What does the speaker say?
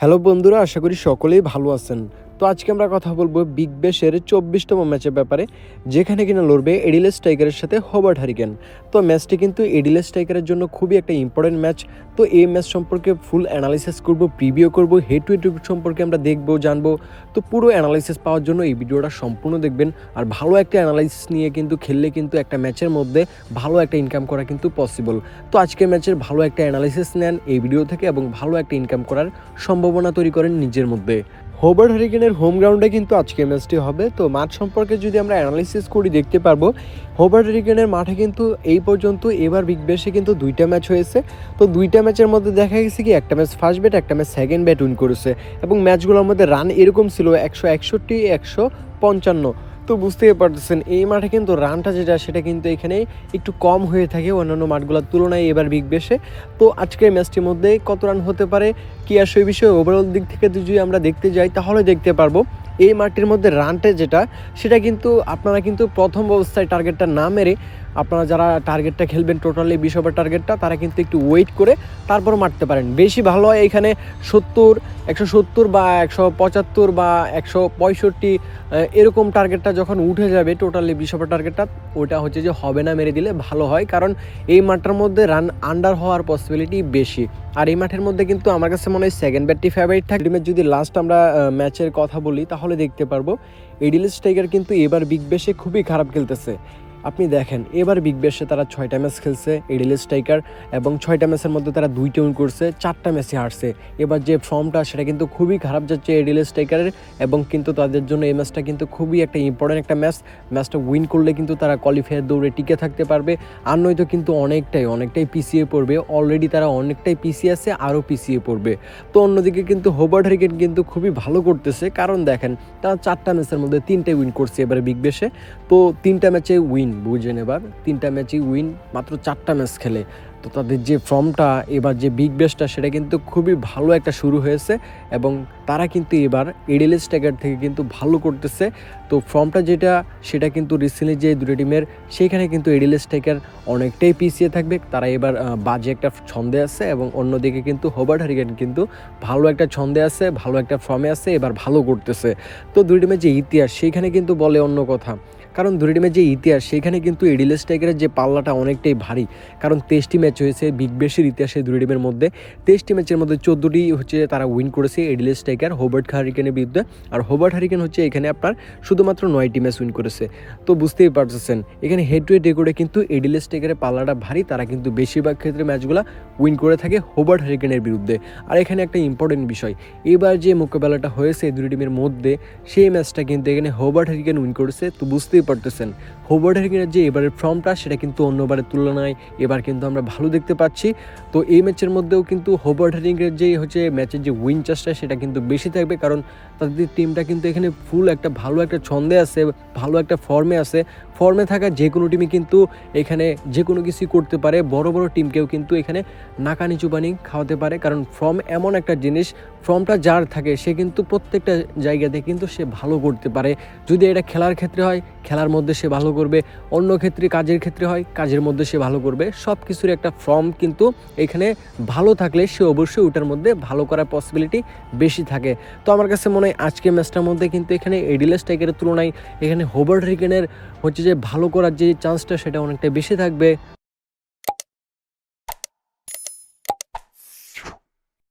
Hello বন্ধুরা, আশা করি সকলেই ভালো আছেন। তো আজকে আমরা কথা বলবো বিগ ব্যাশের 24তম ম্যাচের ব্যাপারে, যেখানে কিনা লড়বে এডিলেস টাইগারের সাথে হোবার্ট হারিকেন। তো ম্যাচটি কিন্তু এডিলেস টাইগারের জন্য খুবই একটা ইম্পর্টেন্ট ম্যাচ। তো এই ম্যাচ সম্পর্কে ফুল অ্যানালাইসিস করব, প্রিভিউ করব, হেড টু হেড সম্পর্কে আমরা দেখবো, জানবো। তো পুরো অ্যানালাইসিস পাওয়ার জন্য এই ভিডিওটা সম্পূর্ণ দেখবেন। আর ভালো একটা অ্যানালাইসিস নিয়ে কিন্তু খেললে কিন্তু একটা ম্যাচের মধ্যে ভালো একটা ইনকাম করা কিন্তু পসিবল। তো আজকের ম্যাচের ভালো একটা অ্যানালাইসিস নেন এই ভিডিও থেকে এবং ভালো একটা ইনকাম করার সম্ভাবনা তৈরি করেন নিজের মধ্যে। হোবার্ট হারিকেনের হোম গ্রাউন্ডে কিন্তু আজকে ম্যাচটি হবে। তো মাঠ সম্পর্কে যদি আমরা অ্যানালাইসিস করি দেখতে পারবো হোবার্ট হারিকেনের মাঠে কিন্তু এই পর্যন্ত এবার বিগ ব্যাশে কিন্তু 2টা ম্যাচ হয়েছে। তো 2টা ম্যাচের মধ্যে দেখা গেছে কি একটা ম্যাচ ফার্স্ট ব্যাট, একটা ম্যাচ সেকেন্ড ব্যাট উইন করেছে এবং ম্যাচগুলোর মধ্যে রান এরকম ছিল 161, 155। তো বুঝতেই পারতেছেন এই মাঠে কিন্তু রানটা যেটা সেটা কিন্তু এখানে একটু কম হয়ে থাকে অন্যান্য মাঠগুলোর তুলনায় এবার বিগ ব্যাশে। তো আজকের ম্যাচটির মধ্যে কত রান হতে পারে কি আর সেই বিষয়ে ওভারঅল দিক থেকে যদি আমরা দেখতে যাই তাহলে দেখতে পারবো এই মাঠটির মধ্যে রানটা যেটা সেটা কিন্তু আপনারা কিন্তু প্রথম অবস্থায় টার্গেটটা না মেরে আপনারা যারা টার্গেটটা খেলবেন টোটালি 20 ওভার টার্গেটটা তারা কিন্তু একটু ওয়েট করে তারপর মারতে পারেন, বেশি ভালো হয় এখানে 170 বা 175 বা 165 এরকম টার্গেটটা যখন উঠে যাবে টোটালি 20 ওভার টার্গেটটা, ওটা হচ্ছে যে হবে না, মেরে দিলে ভালো হয়। কারণ এই মাঠটার মধ্যে রান আন্ডার হওয়ার পসিবিলিটি বেশি। আর এই মাঠের মধ্যে কিন্তু আমার কাছে মনে হয় সেকেন্ড ব্যাটটি ফেভারিট থাকে। যদি লাস্ট আমরা ম্যাচের কথা বলি তাহলে দেখতে পারবো এডিলেস টাইগার কিন্তু এবার বিগ ব্যাশে খুবই খারাপ খেলতেছে। আপনি দেখেন এবার বিগ ব্যাশে তারা 6টা ম্যাচ খেলছে এডিলেস টাইগার এবং 6টা ম্যাচের মধ্যে তারা 2টা উইন করছে, 4টা ম্যাচে হারছে। এবার যে ফর্মটা সেটা কিন্তু খুবই খারাপ যাচ্ছে এডিলেস টাইগারের এবং কিন্তু তাদের জন্য এই ম্যাচটা কিন্তু খুবই একটা ইম্পর্টেন্ট একটা ম্যাচটা উইন করলে কিন্তু তারা কোয়ালিফায়ার দৌড়ে টিকে থাকতে পারবে। আর নয়তো কিন্তু অনেকটাই পিছিয়ে পড়বে। অলরেডি তারা অনেকটাই পিছিয়ে আছে, আরও পিছিয়ে পড়বে। তো অন্যদিকে কিন্তু হোবার্ট হারিকেন কিন্তু খুবই ভালো করতেছে, কারণ দেখেন তারা 4টা ম্যাচের মধ্যে 3টাই উইন করছে এবারে বিগ ব্যাশে। তো 3টা ম্যাচে উইন, বুঝেন এবার 3টা ম্যাচই উইন মাত্র 4টা ম্যাচ খেলে। তো তাদের যে ফর্মটা এবার যে বিগ ব্যাশটা সেটা কিন্তু খুবই ভালো একটা শুরু হয়েছে এবং তারা কিন্তু এবার এডিলেস টাইগার থেকে কিন্তু ভালো করতেছে। তো ফর্মটা যেটা সেটা কিন্তু রিসেন্টলি যে দুটো টিমের সেইখানে কিন্তু এডিলেস টাইগার অনেকটাই পিছিয়ে থাকবে, তারা এবার বাজে একটা ছন্দে আছে এবং অন্যদিকে কিন্তু হোবার্ট হারিকেন কিন্তু ভালো একটা ছন্দে আছে, ভালো একটা ফর্মে আছে, এবার ভালো করতেছে। তো দুই টিমের যে ইতিহাস সেইখানে কিন্তু বলে অন্য কথা, কারণ দুই টিমের যে ইতিহাস সেখানে কিন্তু এডিলেস টাইগারের যে পাল্লাটা অনেকটাই ভারী। কারণ 23টি ম্যাচ হয়েছে বিগ ব্যাশের ইতিহাসে দুই টিমের মধ্যে, 23টি ম্যাচের মধ্যে 14টি হচ্ছে তারা উইন করেছে এডিলেস টাইগার হোবার্ট হারিকেনের বিরুদ্ধে। আর হোবার্ট হারিকেন হচ্ছে এখানে আপনার শুধুমাত্র 9টি ম্যাচ উইন করেছে। তো বুঝতেই পারতেছেন এখানে হেড টু হেড রেকর্ডে কিন্তু এডিলেস টাইগারের পাল্লাটা ভারী, তারা কিন্তু বেশিরভাগ ক্ষেত্রে ম্যাচগুলো উইন করে থাকে হোবার্ট হারিকেনের বিরুদ্ধে। আর এখানে একটা ইম্পর্টেন্ট বিষয়, এবার যে মোকাবেলাটা হয়েছে এই দুই টিমের মধ্যে সেই ম্যাচটা কিন্তু এখানে হোবার্ট হারিকেন উইন করেছে। তো বুঝতেই পারতেছেন হোবার্ট হারিকেনের যে এবারের ফর্মটা সেটা কিন্তু অন্যবারের তুলনায় এবার কিন্তু আমরা ভালো দেখতে পাচ্ছি। তো এই ম্যাচের মধ্যেও কিন্তু হোবার্ট হারিকেনের যে হচ্ছে ম্যাচের যে উইন চান্সটা সেটা কিন্তু বেশি থাকবে, কারণ তাদের টিমটা কিন্তু এখানে ফুল একটা ভালো একটা ছন্দে আছে, ভালো একটা ফর্মে আছে। ফর্মে থাকা যে কোনো টিমই কিন্তু এখানে যে কোনো কিছুই করতে পারে, বড় বড় টিমকেও কিন্তু এখানে নাকানি চুবানি খাওয়াতে পারে। কারণ ফর্ম এমন একটা জিনিস, ফর্মটা যার থাকে সে কিন্তু প্রত্যেকটা জায়গাতে কিন্তু সে ভালো করতে পারে। যদি এটা খেলার ক্ষেত্রে হয় খেলার মধ্যে সে ভালো করবে, অন্য ক্ষেত্রে কাজের ক্ষেত্রে হয় কাজের মধ্যে সে ভালো করবে। সব কিছুর একটা ফর্ম কিন্তু এখানে ভালো থাকলে সে অবশ্যই ওটার মধ্যে ভালো করার পসিবিলিটি বেশি থাকে। তো আমার কাছে মনে হয় আজকে ম্যাচটার মধ্যে কিন্তু এখানে এডিলেস টাইগারের তুলনায় এখানে হোবার্ট হারিকেনের হচ্ছে যে ভালো করার যে চান্সটা সেটা অনেকটা বেশি থাকবে।